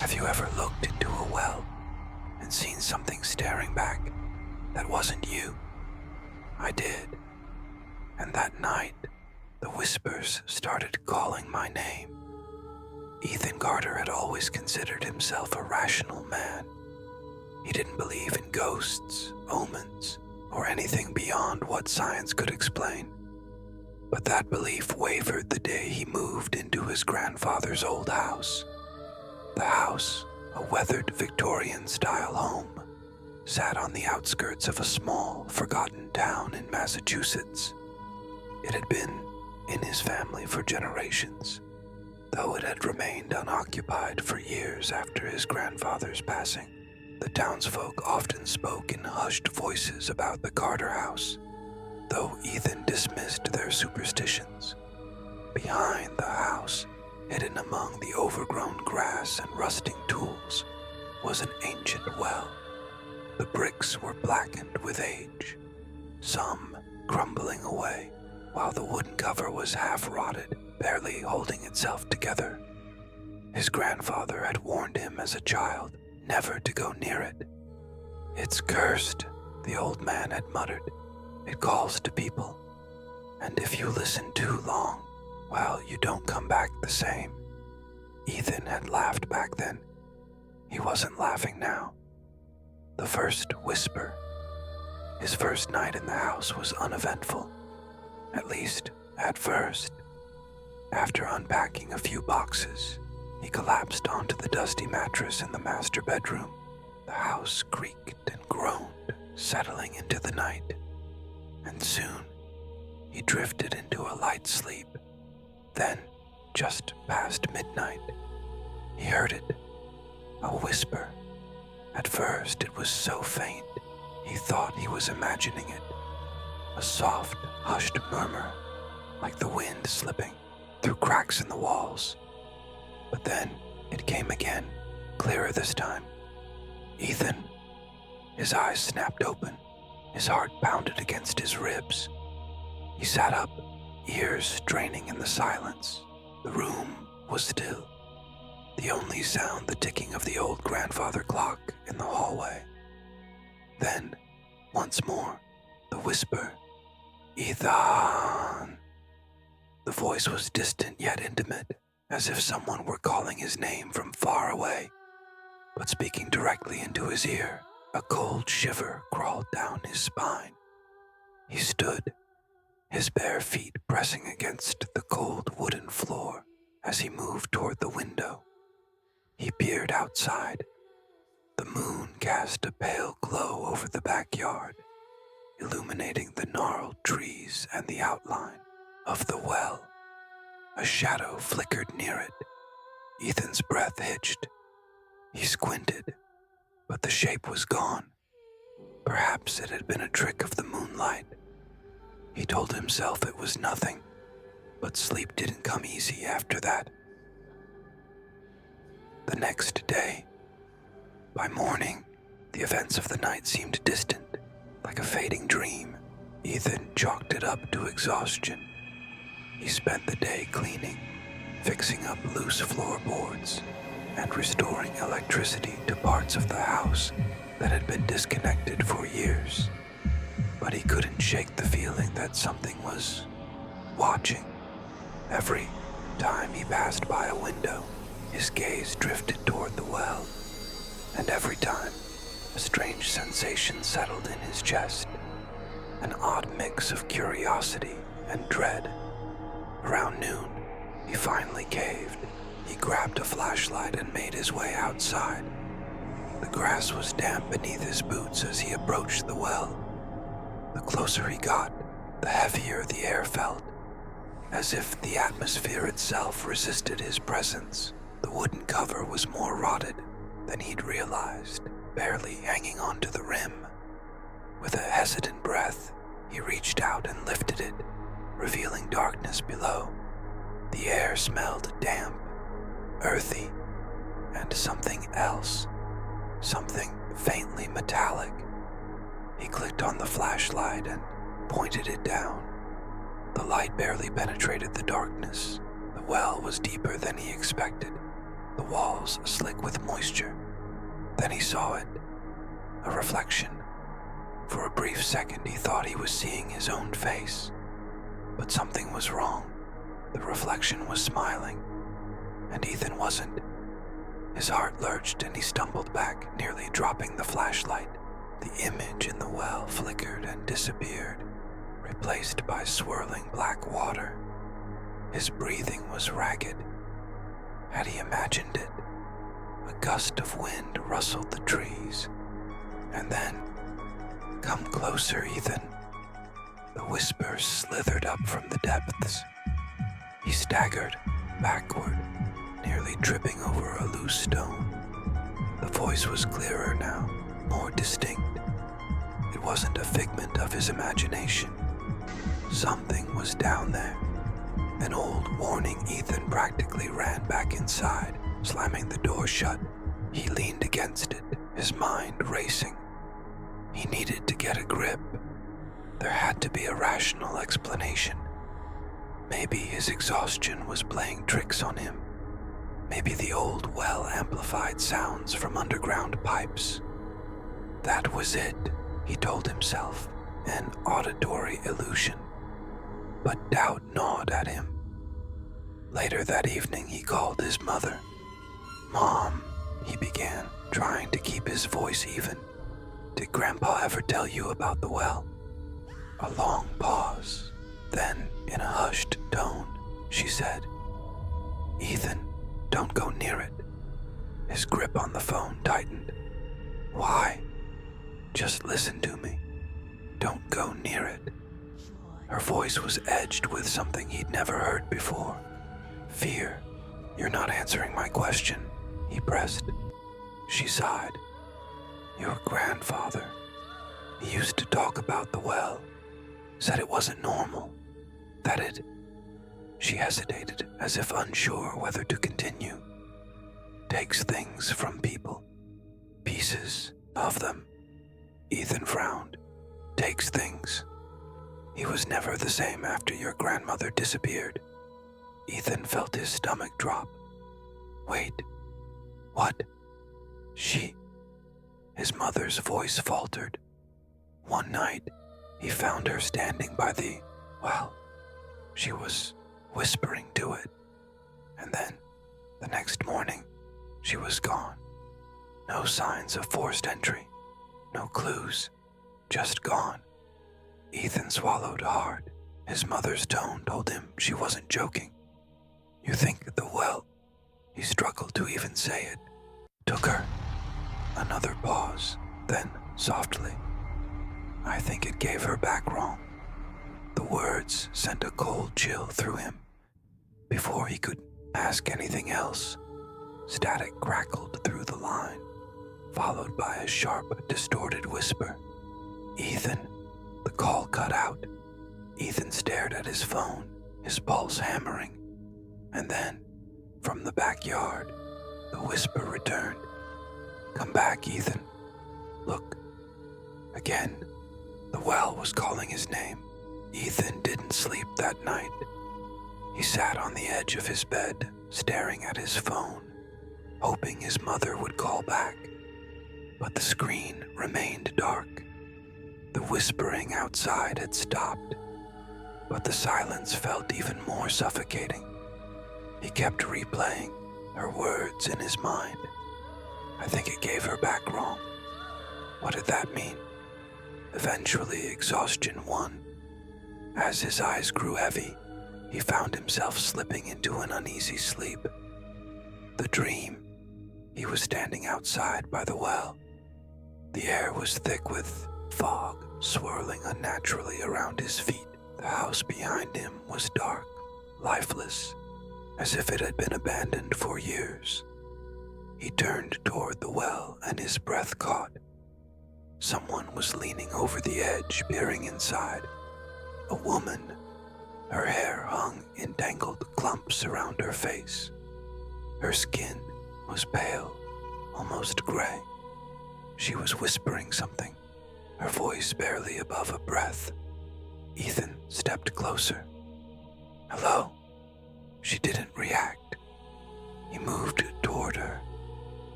Have you ever looked into a well and seen something staring back that wasn't you? I did. And that night, the whispers started calling my name. Ethan Carter had always considered himself a rational man. He didn't believe in ghosts, omens, or anything beyond what science could explain. But that belief wavered the day he moved into his grandfather's old house. The house, a weathered Victorian-style home, sat on the outskirts of a small, forgotten town in Massachusetts. It had been in his family for generations, though it had remained unoccupied for years after his grandfather's passing. The townsfolk often spoke in hushed voices about the Carter house, though Ethan dismissed their superstitions. Behind the house, hidden among the overgrown grass and rusting tools, was an ancient well. The bricks were blackened with age, some crumbling away, while the wooden cover was half-rotted, barely holding itself together. His grandfather had warned him as a child never to go near it. "It's cursed," the old man had muttered. "It calls to people, and if you listen too long, well, you don't come back the same." Ethan had laughed back then. He wasn't laughing now. The first whisper. His first night in the house was uneventful, at least at first. After unpacking a few boxes, he collapsed onto the dusty mattress in the master bedroom. The house creaked and groaned, settling into the night, and soon he drifted into a light sleep. Then, just past midnight, he heard it, a whisper. At first it was so faint, he thought he was imagining it, a soft, hushed murmur, like the wind slipping through cracks in the walls. But then it came again, clearer this time. "Ethan." His eyes snapped open, his heart pounded against his ribs. He sat up, ears straining in the silence. The room was still. The only sound the ticking of the old grandfather clock in the hallway. Then, once more, the whisper, "Ethan." The voice was distant yet intimate, as if someone were calling his name from far away, but speaking directly into his ear. A cold shiver crawled down his spine. He stood, his bare feet pressing against the cold wooden floor as he moved toward the window. He peered outside. The moon cast a pale glow over the backyard, illuminating the gnarled trees and the outline of the well. A shadow flickered near it. Ethan's breath hitched. He squinted, but the shape was gone. Perhaps it had been a trick of the moonlight. He told himself it was nothing, but sleep didn't come easy after that. The next day, by morning, the events of the night seemed distant, like a fading dream. Ethan chalked it up to exhaustion. He spent the day cleaning, fixing up loose floorboards, and restoring electricity to parts of the house that had been disconnected for years. But he couldn't shake the feeling that something was watching. Every time he passed by a window, his gaze drifted toward the well, and every time, a strange sensation settled in his chest, an odd mix of curiosity and dread. Around noon, he finally caved. He grabbed a flashlight and made his way outside. The grass was damp beneath his boots as he approached the well. The closer he got, the heavier the air felt, as if the atmosphere itself resisted his presence. The wooden cover was more rotted than he'd realized, barely hanging onto the rim. With a hesitant breath, he reached out and lifted it, revealing darkness below. The air smelled damp, earthy, and something else, something faintly metallic. He clicked on the flashlight and pointed it down. The light barely penetrated the darkness. The well was deeper than he expected, the walls slick with moisture. Then he saw it, a reflection. For a brief second he thought he was seeing his own face. But something was wrong. The reflection was smiling, and Ethan wasn't. His heart lurched and he stumbled back, nearly dropping the flashlight. The image in the well flickered and disappeared, replaced by swirling black water. His breathing was ragged. Had he imagined it? A gust of wind rustled the trees. And then, "Come closer, Ethan." The whisper slithered up from the depths. He staggered backward, nearly tripping over a loose stone. The voice was clearer now, more distinct. It wasn't a figment of his imagination. Something was down there. An old warning. Ethan practically ran back inside, slamming the door shut. He leaned against it, his mind racing. He needed to get a grip. There had to be a rational explanation. Maybe his exhaustion was playing tricks on him. Maybe the old well amplified sounds from underground pipes. That was it, he told himself, an auditory illusion. But doubt gnawed at him. Later that evening he called his mother. "Mom," he began, trying to keep his voice even. "Did Grandpa ever tell you about the well?" A long pause. Then, in a hushed tone, she said, "Ethan, don't go near it." His grip on the phone tightened. "Why?" "Just listen to me. Don't go near it." Her voice was edged with something he'd never heard before. Fear. "You're not answering my question," he pressed. She sighed. "Your grandfather. He used to talk about the well. Said it wasn't normal. That it..." She hesitated, as if unsure whether to continue. "Takes things from people. Pieces of them." Ethan frowned. "Takes things. He was never the same after your grandmother disappeared." Ethan felt his stomach drop. "Wait. What?" "She..." His mother's voice faltered. "One night, he found her standing by the well. She was whispering to it. And then, the next morning, she was gone. No signs of forced entry. No clues. Just gone." Ethan swallowed hard. His mother's tone told him she wasn't joking. "You think the well..." He struggled to even say it. "Took her." Another pause, then softly, "I think it gave her back wrong." The words sent a cold chill through him. Before he could ask anything else, static crackled through the line, followed by a sharp, distorted whisper. "Ethan." The call cut out. Ethan stared at his phone, his pulse hammering. And then, from the backyard, the whisper returned. "Come back, Ethan. Look." Again, the well was calling his name. Ethan didn't sleep that night. He sat on the edge of his bed, staring at his phone, hoping his mother would call back. But the screen remained dark. The whispering outside had stopped, but the silence felt even more suffocating. He kept replaying her words in his mind. "I think it gave her back wrong." What did that mean? Eventually, exhaustion won. As his eyes grew heavy, he found himself slipping into an uneasy sleep. The dream. He was standing outside by the well. The air was thick with fog, swirling unnaturally around his feet. The house behind him was dark, lifeless, as if it had been abandoned for years. He turned toward the well and his breath caught. Someone was leaning over the edge, peering inside. A woman. Her hair hung in tangled clumps around her face. Her skin was pale, almost gray. She was whispering something, her voice barely above a breath. Ethan stepped closer. "Hello?" She didn't react. He moved toward her,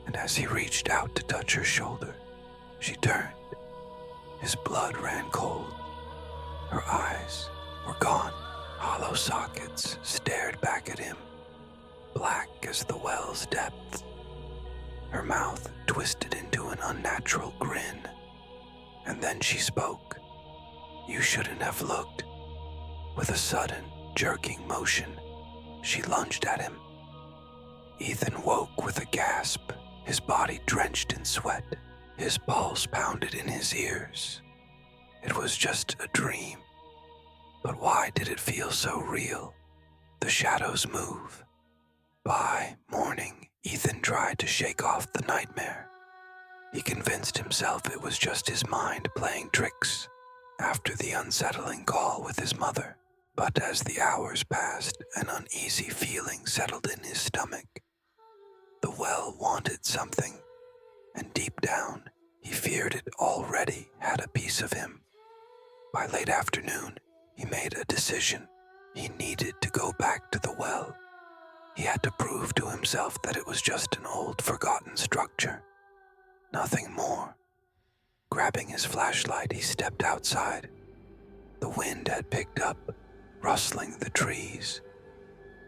and as he reached out to touch her shoulder, she turned. His blood ran cold. Her eyes were gone. Hollow sockets stared back at him, black as the well's depth. Her mouth twisted into an unnatural grin, and then she spoke. "You shouldn't have looked." With a sudden, jerking motion, she lunged at him. Ethan woke with a gasp, his body drenched in sweat. His pulse pounded in his ears. It was just a dream. But why did it feel so real? The shadows move. By morning, Ethan tried to shake off the nightmare. He convinced himself it was just his mind playing tricks after the unsettling call with his mother. But as the hours passed, an uneasy feeling settled in his stomach. The well wanted something, and deep down, he feared it already had a piece of him. By late afternoon, he made a decision. He needed to go back to the well. He had to prove to himself that it was just an old, forgotten structure. Nothing more. Grabbing his flashlight, he stepped outside. The wind had picked up, rustling the trees.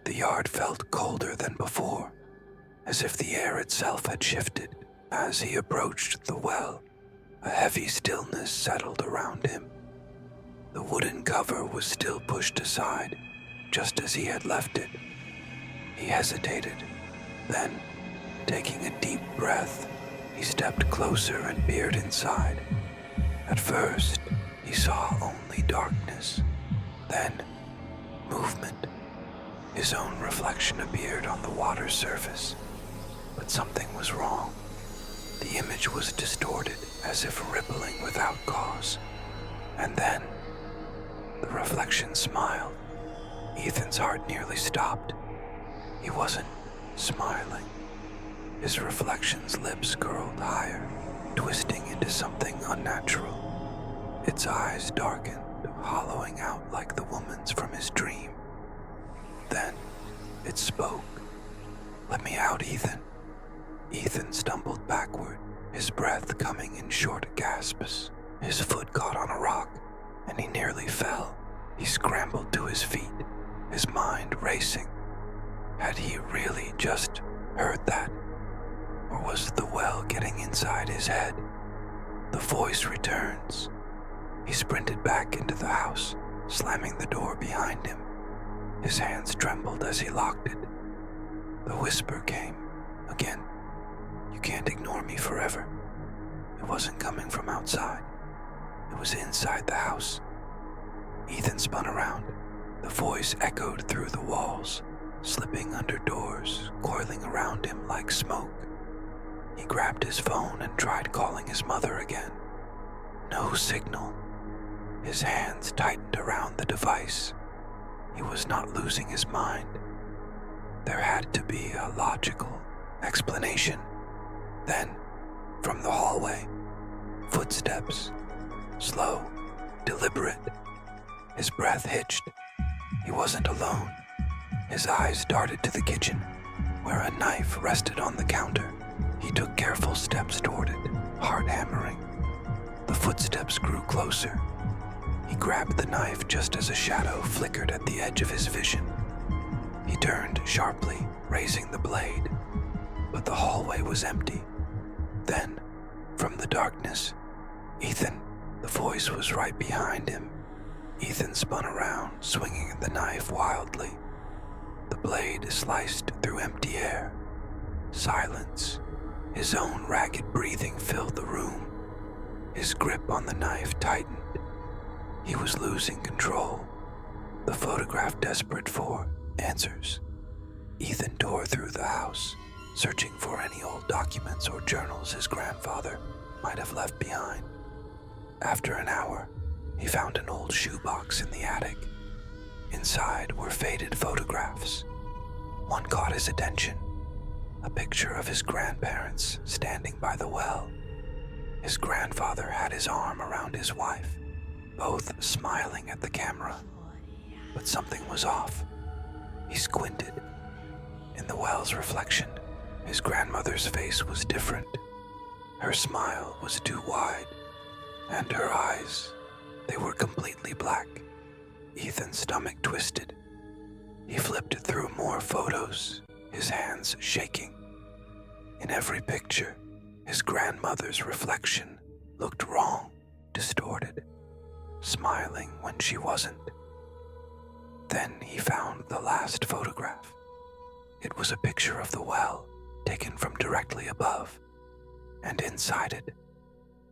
The yard felt colder than before, as if the air itself had shifted. As he approached the well, a heavy stillness settled around him. The wooden cover was still pushed aside, just as he had left it. He hesitated. Then, taking a deep breath, he stepped closer and peered inside. At first, he saw only darkness. Then, movement. His own reflection appeared on the water's surface. But something was wrong. The image was distorted, as if rippling without cause. And then, the reflection smiled. Ethan's heart nearly stopped. He wasn't smiling. His reflection's lips curled higher, twisting into something unnatural. Its eyes darkened, hollowing out like the woman's from his dream. Then, it spoke. "Let me out, Ethan." Ethan stumbled backward, his breath coming in short gasps. His foot caught on a rock, and he nearly fell. He scrambled to his feet, his mind racing. Had he really just heard that? Or was the well getting inside his head? The voice returns. He sprinted back into the house, slamming the door behind him. His hands trembled as he locked it. The whisper came again. "You can't ignore me forever." It wasn't coming from outside. It was inside the house. Ethan spun around. The voice echoed through the walls, slipping under doors, coiling around him like smoke. He grabbed his phone and tried calling his mother again. No signal. His hands tightened around the device. He was not losing his mind. There had to be a logical explanation. Then, from the hallway, footsteps. Slow, deliberate. His breath hitched. He wasn't alone. His eyes darted to the kitchen, where a knife rested on the counter. He took careful steps toward it, heart hammering. The footsteps grew closer. He grabbed the knife just as a shadow flickered at the edge of his vision. He turned sharply, raising the blade, but the hallway was empty. Then, from the darkness, "Ethan," the voice was right behind him. Ethan spun around, swinging the knife wildly. The blade sliced through empty air. Silence. His own ragged breathing filled the room. His grip on the knife tightened. He was losing control. The photograph desperate for answers. Ethan tore through the house, searching for any old documents or journals his grandfather might have left behind. After an hour, he found an old shoebox in the attic. Inside were faded photographs. One caught his attention. A picture of his grandparents standing by the well. His grandfather had his arm around his wife, both smiling at the camera. But something was off. He squinted. In the well's reflection, his grandmother's face was different. Her smile was too wide, and her eyes, they were completely black. Ethan's stomach twisted. He flipped through more photos, his hands shaking. In every picture, his grandmother's reflection looked wrong, distorted, smiling when she wasn't. Then he found the last photograph. It was a picture of the well, taken from directly above, and inside it,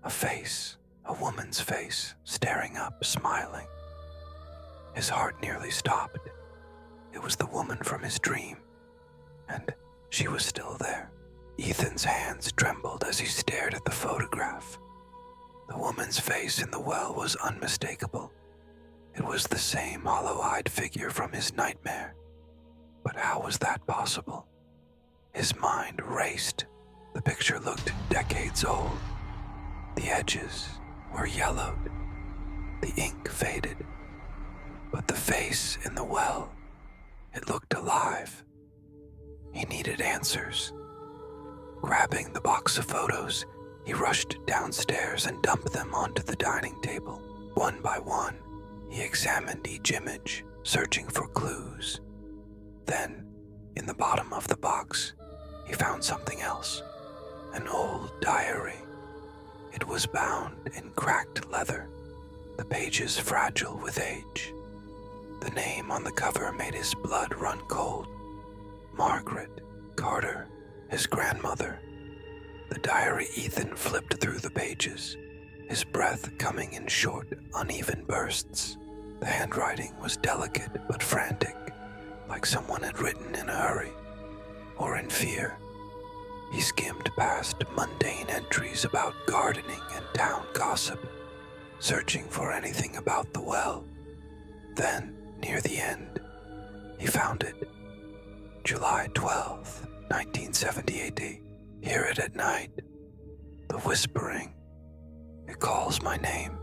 a face, a woman's face, staring up, smiling. His heart nearly stopped. It was the woman from his dream, and she was still there. Ethan's hands trembled as he stared at the photograph. The woman's face in the well was unmistakable. It was the same hollow-eyed figure from his nightmare. But how was that possible? His mind raced. The picture looked decades old. The edges were yellowed. The ink faded. But the face in the well, it looked alive. He needed answers. Grabbing the box of photos, he rushed downstairs and dumped them onto the dining table. One by one, he examined each image, searching for clues. Then, in the bottom of the box, he found something else. An old diary. It was bound in cracked leather, the pages fragile with age. The name on the cover made his blood run cold. Margaret Carter, his grandmother. The diary Ethan flipped through the pages, his breath coming in short, uneven bursts. The handwriting was delicate but frantic, like someone had written in a hurry, or in fear. He skimmed past mundane entries about gardening and town gossip, searching for anything about the well. Then, near the end, he found it. July 12th, 1970 AD. Hear it at night. The whispering. It calls my name.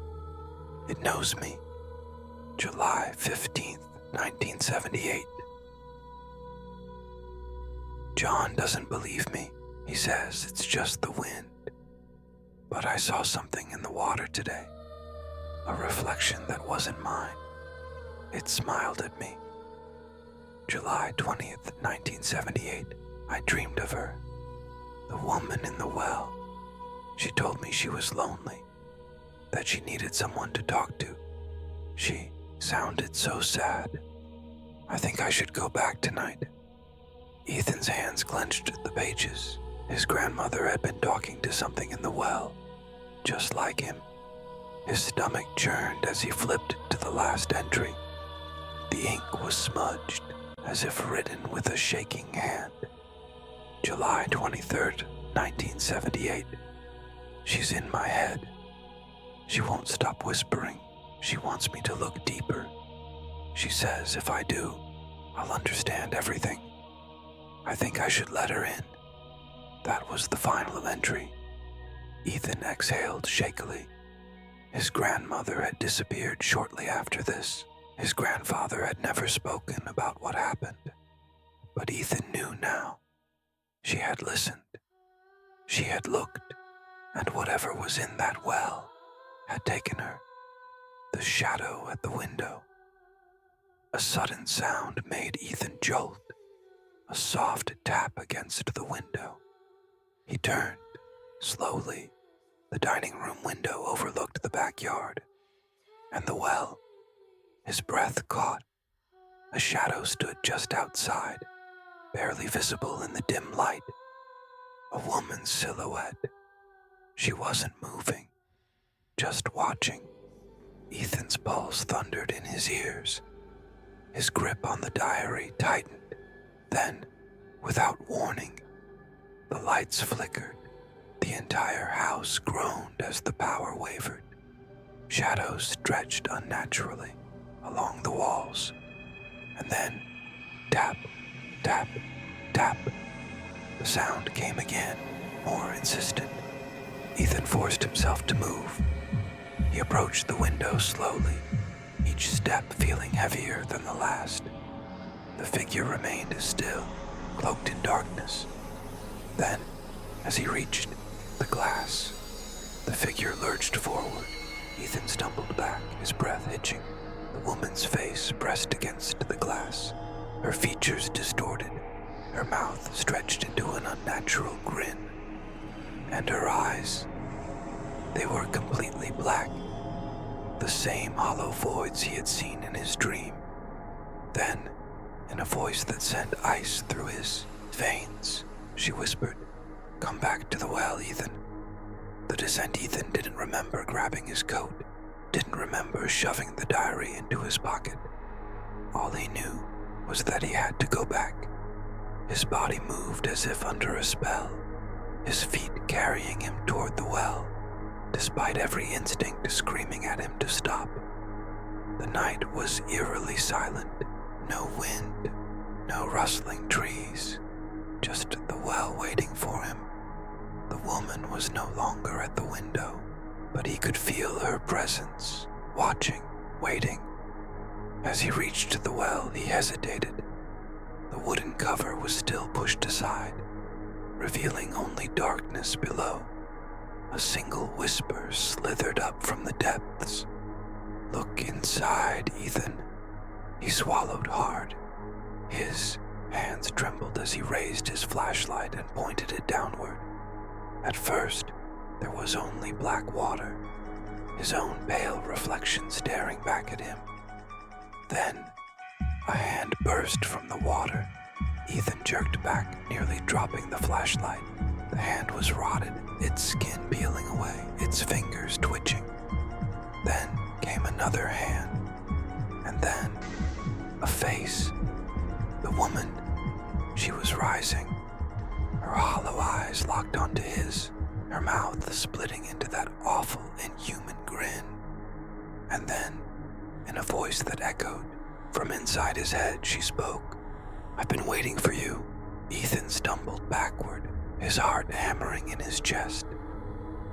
It knows me. July 15th, 1978. John doesn't believe me. He says it's just the wind. But I saw something in the water today. A reflection that wasn't mine. It smiled at me. July 20th, 1978. I dreamed of her. The woman in the well. She told me she was lonely, that she needed someone to talk to. She sounded so sad. I think I should go back tonight. Ethan's hands clenched the pages. His grandmother had been talking to something in the well, just like him. His stomach churned as he flipped to the last entry. The ink was smudged, as if written with a shaking hand. July 23rd, 1978. She's in my head. She won't stop whispering. She wants me to look deeper. She says if I do, I'll understand everything. I think I should let her in. That was the final entry. Ethan exhaled shakily. His grandmother had disappeared shortly after this. His grandfather had never spoken about what happened. But Ethan knew now. She had listened. She had looked, and whatever was in that well had taken her. The shadow at the window. A sudden sound made Ethan jolt. A soft tap against the window. He turned, slowly. The dining room window overlooked the backyard. And the well. His breath caught. A shadow stood just outside, barely visible in the dim light. A woman's silhouette. She wasn't moving, just watching. Ethan's pulse thundered in his ears. His grip on the diary tightened. Then, without warning, the lights flickered. The entire house groaned as the power wavered. Shadows stretched unnaturally along the walls. And then, tap, tap, tap. The sound came again, more insistent. Ethan forced himself to move. He approached the window slowly, each step feeling heavier than the last. The figure remained still, cloaked in darkness. Then, as he reached the glass, the figure lurched forward. Ethan stumbled back, his breath hitching. The woman's face pressed against the glass, her features distorted, her mouth stretched into an unnatural grin. And her eyes, they were completely black, the same hollow voids he had seen in his dream. Then, in a voice that sent ice through his veins, she whispered, "Come back to the well, Ethan." The descent Ethan didn't remember grabbing his coat, didn't remember shoving the diary into his pocket. All he knew was that he had to go back. His body moved as if under a spell, his feet carrying him toward the well, despite every instinct screaming at him to stop. The night was eerily silent. No wind, no rustling trees, just the well waiting for him. The woman was no longer at the window, but he could feel her presence, watching, waiting. As he reached the well, he hesitated. The wooden cover was still pushed aside, revealing only darkness below. A single whisper slithered up from the depths. "Look inside, Ethan." He swallowed hard. His hands trembled as he raised his flashlight and pointed it downward. At first, there was only black water, his own pale reflection staring back at him. Then, a hand burst from the water. Ethan jerked back, nearly dropping the flashlight. The hand was rotted, its skin peeling away, its fingers twitching. Then came another hand, and then a face. The woman, she was rising. Her hollow eyes locked onto his, her mouth splitting into that awful, inhuman grin. And then, in a voice that echoed from inside his head, she spoke. "I've been waiting for you." Ethan stumbled backward, his heart hammering in his chest.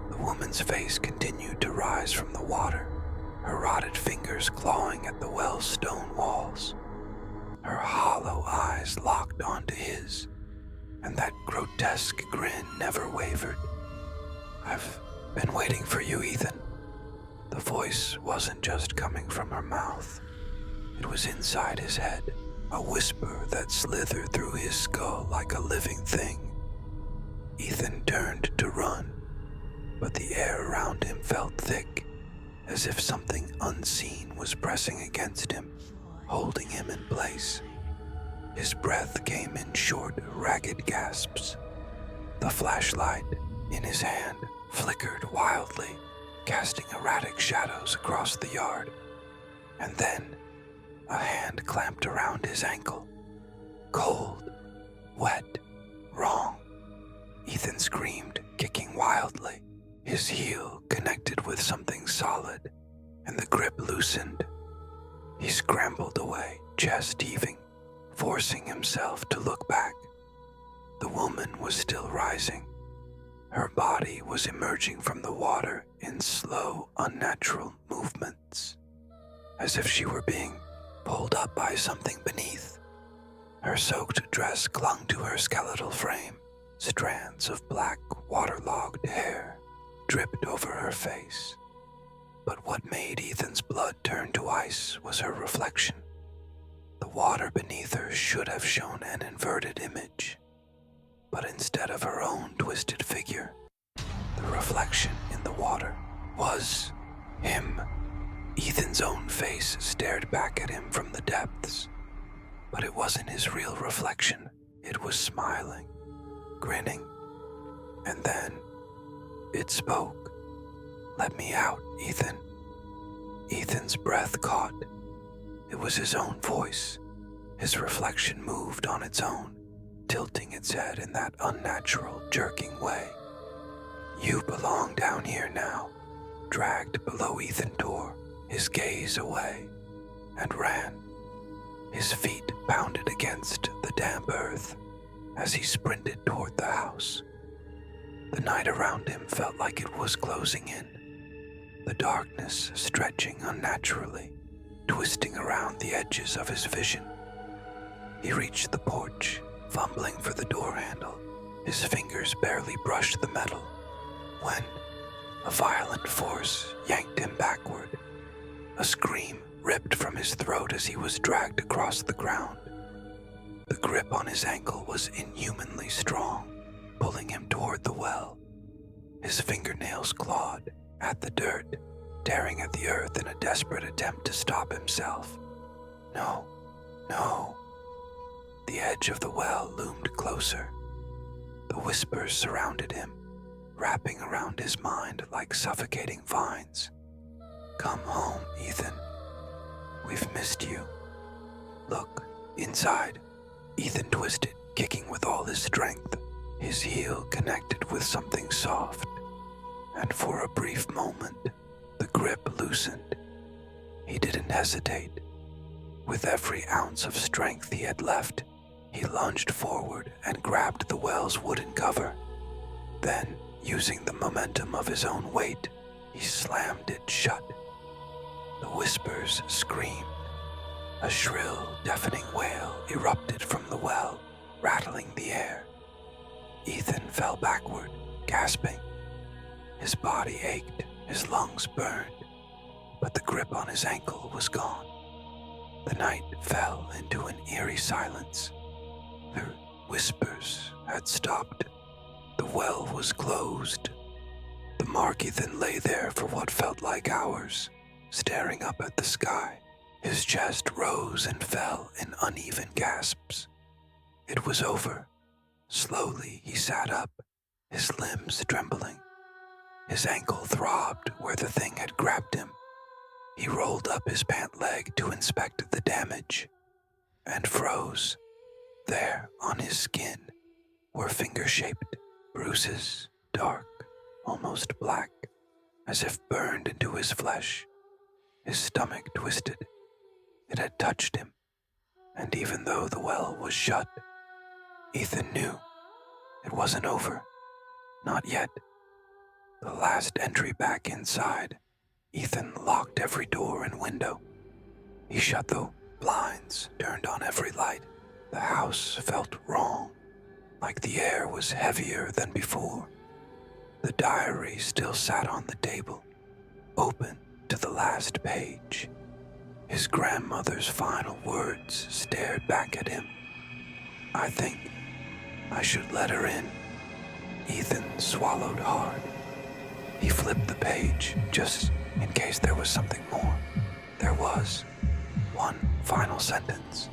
The woman's face continued to rise from the water, her rotted fingers clawing at the well's stone walls. Her hollow eyes locked onto his, and that grotesque grin never wavered. "I've been waiting for you, Ethan." The voice wasn't just coming from her mouth. It was inside his head, a whisper that slithered through his skull like a living thing. Ethan turned to run, but the air around him felt thick, as if something unseen was pressing against him, holding him in place. His breath came in short, ragged gasps. The flashlight in his hand flickered wildly, casting erratic shadows across the yard. And then, a hand clamped around his ankle. Cold, wet, wrong. Ethan screamed, kicking wildly. His heel connected with something solid, and the grip loosened. He scrambled away, chest heaving, forcing himself to look back. The woman was still rising. Her body was emerging from the water in slow, unnatural movements, as if she were being pulled up by something beneath. Her soaked dress clung to her skeletal frame. Strands of black, waterlogged hair dripped over her face. But what made Ethan's blood turn to ice was her reflection. The water beneath her should have shown an inverted image, but instead of her own twisted figure, the reflection in the water was him. Ethan's own face stared back at him from the depths, but it wasn't his real reflection. It was smiling, grinning, and then it spoke. "Let me out, Ethan." Ethan's breath caught. It was his own voice. His reflection moved on its own, tilting its head in that unnatural, jerking way. "You belong down here now." Dragged below, Ethan tore, his gaze away, and ran. His feet pounded against the damp earth as he sprinted toward the house. The night around him felt like it was closing in, the darkness stretching unnaturally, twisting around the edges of his vision. He reached the porch, fumbling for the door handle. His fingers barely brushed the metal when a violent force yanked him backward. A scream ripped from his throat as he was dragged across the ground. The grip on his ankle was inhumanly strong, pulling him toward the well. His fingernails clawed at the dirt, tearing at the earth in a desperate attempt to stop himself. No, no. The edge of the well loomed closer. The whispers surrounded him, wrapping around his mind like suffocating vines. Come home, Ethan. We've missed you. Look, inside. Ethan twisted, kicking with all his strength. His heel connected with something soft, and for a brief moment, the grip loosened. He didn't hesitate. With every ounce of strength he had left, he lunged forward and grabbed the well's wooden cover. Then, using the momentum of his own weight, he slammed it shut. The whispers screamed. A shrill, deafening wail erupted from the well, rattling the air. Ethan fell backward, gasping. His body ached, his lungs burned, but the grip on his ankle was gone. The night fell into an eerie silence. The whispers had stopped. The well was closed. The mark Ethan lay there for what felt like hours, staring up at the sky. His chest rose and fell in uneven gasps. It was over. Slowly he sat up, his limbs trembling. His ankle throbbed where the thing had grabbed him. He rolled up his pant leg to inspect the damage, and froze. There, on his skin, were finger-shaped bruises, dark, almost black, as if burned into his flesh. His stomach twisted. It had touched him, and even though the well was shut, Ethan knew it wasn't over. Not yet. The last entry back inside, Ethan locked every door and window. He shut the blinds, turned on every light. The house felt wrong, like the air was heavier than before. The diary still sat on the table, open to the last page. His grandmother's final words stared back at him. I think I should let her in. Ethan swallowed hard. He flipped the page, just in case there was something more. There was one final sentence,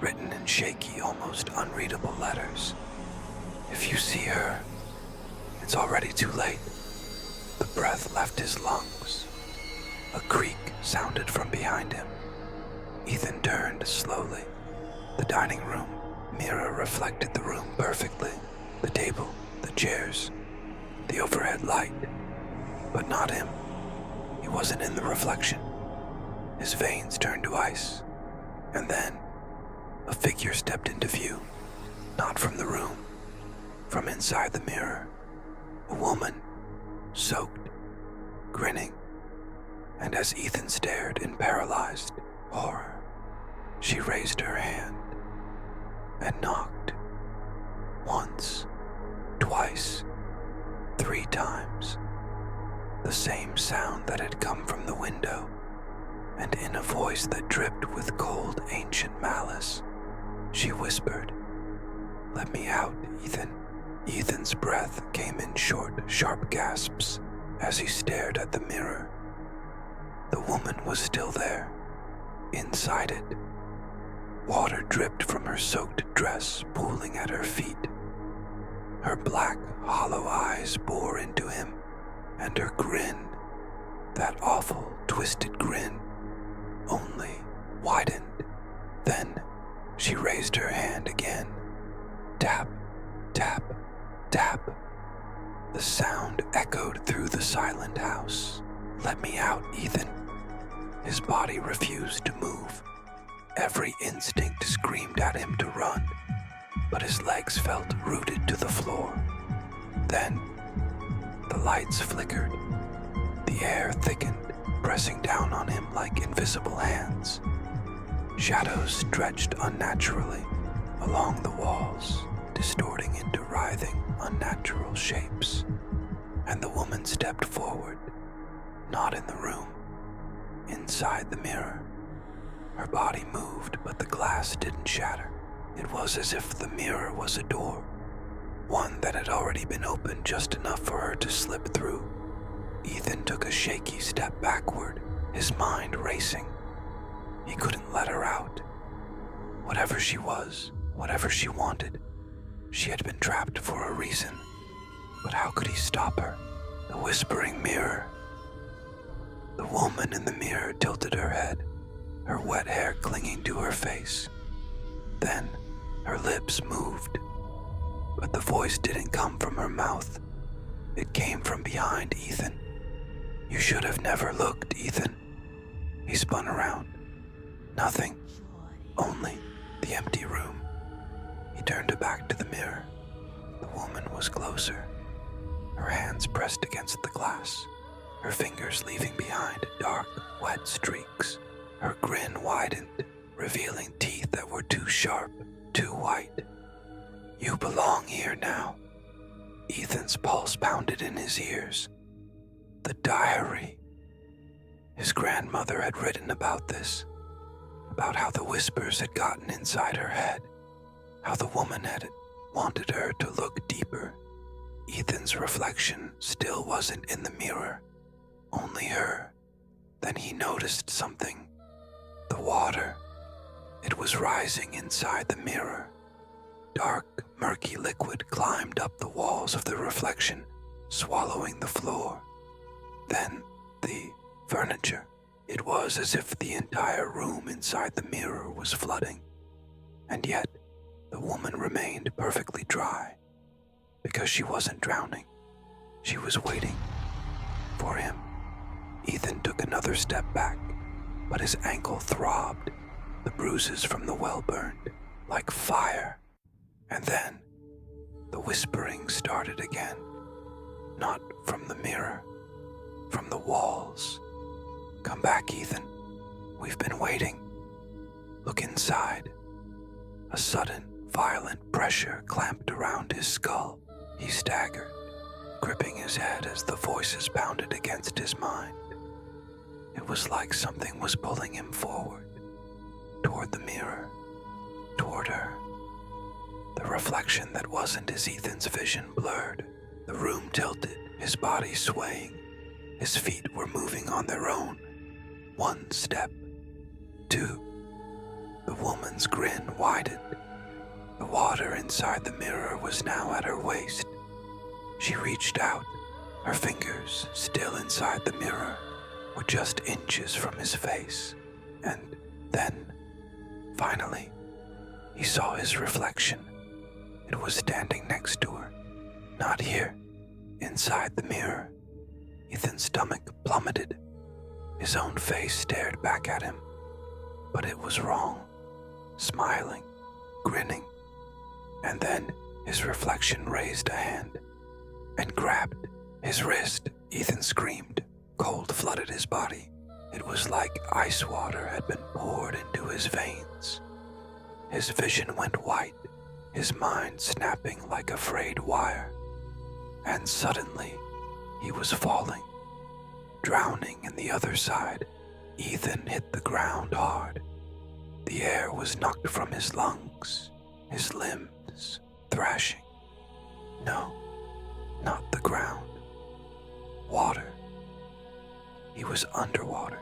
written in shaky, almost unreadable letters. If you see her, it's already too late. The breath left his lungs. A creak sounded from behind him. Ethan turned slowly. The dining room mirror reflected the room perfectly. The table, the chairs, the overhead light. But not him. He wasn't in the reflection. His veins turned to ice. And then, a figure stepped into view. Not from the room, from inside the mirror. A woman, soaked, grinning. And as Ethan stared in paralyzed horror, she raised her hand and knocked. Once, twice, 3 times. The same sound that had come from the window, and in a voice that dripped with cold, ancient malice, she whispered, "Let me out, Ethan." Ethan's breath came in short, sharp gasps as he stared at the mirror. The woman was still there, inside it. Water dripped from her soaked dress, pooling at her feet. Her black, hollow eyes bore into him, and her grin, that awful, twisted grin, only widened. Then she raised her hand again. Tap, tap, tap. The sound echoed through the silent house. "Let me out, Ethan." His body refused to move. Every instinct screamed at him to run, but his legs felt rooted to the floor. Then, the lights flickered. The air thickened, pressing down on him like invisible hands. Shadows stretched unnaturally, along the walls, distorting into writhing, unnatural shapes. And the woman stepped forward, not in the room, inside the mirror. Her body moved, but the glass didn't shatter. It was as if the mirror was a door, one that had already been opened just enough for her to slip through. Ethan took a shaky step backward, his mind racing. He couldn't let her out. Whatever she was, whatever she wanted, she had been trapped for a reason. But how could he stop her? The whispering mirror. The woman in the mirror tilted her head, her wet hair clinging to her face. Then her lips moved, but the voice didn't come from her mouth. It came from behind Ethan. "You should have never looked, Ethan." He spun around. Nothing. Only the empty room. He turned her back to the mirror. The woman was closer, her hands pressed against the glass, her fingers leaving behind dark, wet streaks. Her grin widened, revealing teeth that were too sharp, too white. "You belong here now." Ethan's pulse pounded in his ears. The diary. His grandmother had written about this, about how the whispers had gotten inside her head, how the woman had wanted her to look deeper. Ethan's reflection still wasn't in the mirror, only her. Then he noticed something. The water. It was rising inside the mirror. Dark, murky liquid climbed up the walls of the reflection, swallowing the floor. Then the furniture. It was as if the entire room inside the mirror was flooding. And yet, the woman remained perfectly dry, because she wasn't drowning. She was waiting for him. Ethan took another step back, but his ankle throbbed, the bruises from the well burned like fire. And then the whispering started again, not from the mirror, from the walls. "Come back, Ethan. We've been waiting. Look inside." A sudden, violent pressure clamped around his skull. He staggered, gripping his head as the voices pounded against his mind. It was like something was pulling him forward, toward the mirror, toward her. The reflection that wasn't as Ethan's vision blurred. The room tilted, his body swaying. His feet were moving on their own. One step, two. The woman's grin widened. The water inside the mirror was now at her waist. She reached out. Her fingers, still inside the mirror, were just inches from his face. And then, finally, he saw his reflection. It was standing next to her. Not here, inside the mirror. Ethan's stomach plummeted. His own face stared back at him. But it was wrong. Smiling, grinning. And then his reflection raised a hand and grabbed his wrist. Ethan screamed. Cold flooded his body. It was like ice water had been poured into his veins. His vision went white, his mind snapping like a frayed wire. And suddenly, he was falling, drowning in the other side. Ethan hit the ground hard. The air was knocked from his lungs, his limbs thrashing. No, not the ground. Water. He was underwater.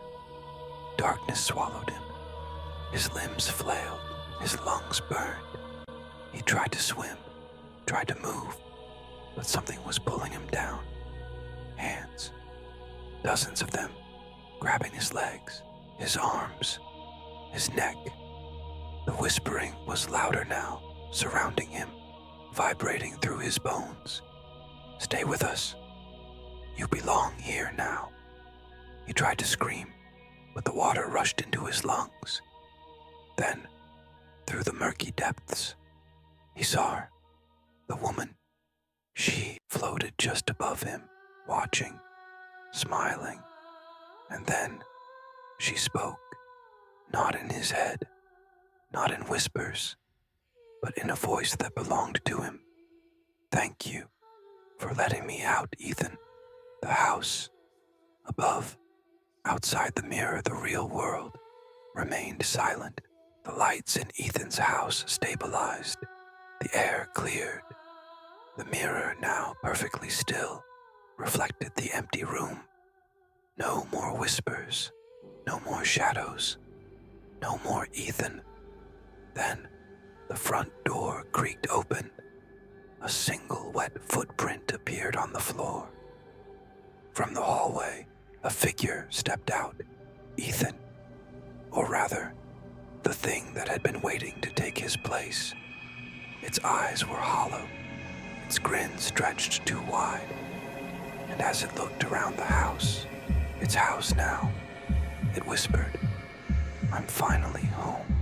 Darkness swallowed him. His limbs flailed, his lungs burned. He tried to swim, tried to move, but something was pulling him down. Hands, dozens of them, grabbing his legs, his arms, his neck. The whispering was louder now, surrounding him, vibrating through his bones. "Stay with us. You belong here now." He tried to scream, but the water rushed into his lungs. Then, through the murky depths, he saw her, the woman. She floated just above him, watching, smiling. And then she spoke, not in his head, not in whispers, but in a voice that belonged to him. "Thank you for letting me out, Ethan. The house above, outside the mirror, the real world, remained silent. The lights in Ethan's house stabilized. The air cleared. The mirror, now perfectly still, reflected the empty room. No more whispers, no more shadows, no more Ethan. Then the front door creaked open. A single wet footprint appeared on the floor. From the hallway, a figure stepped out. Ethan, or rather, the thing that had been waiting to take his place. Its eyes were hollow, its grin stretched too wide, and as it looked around the house, its house now, it whispered, "I'm finally home."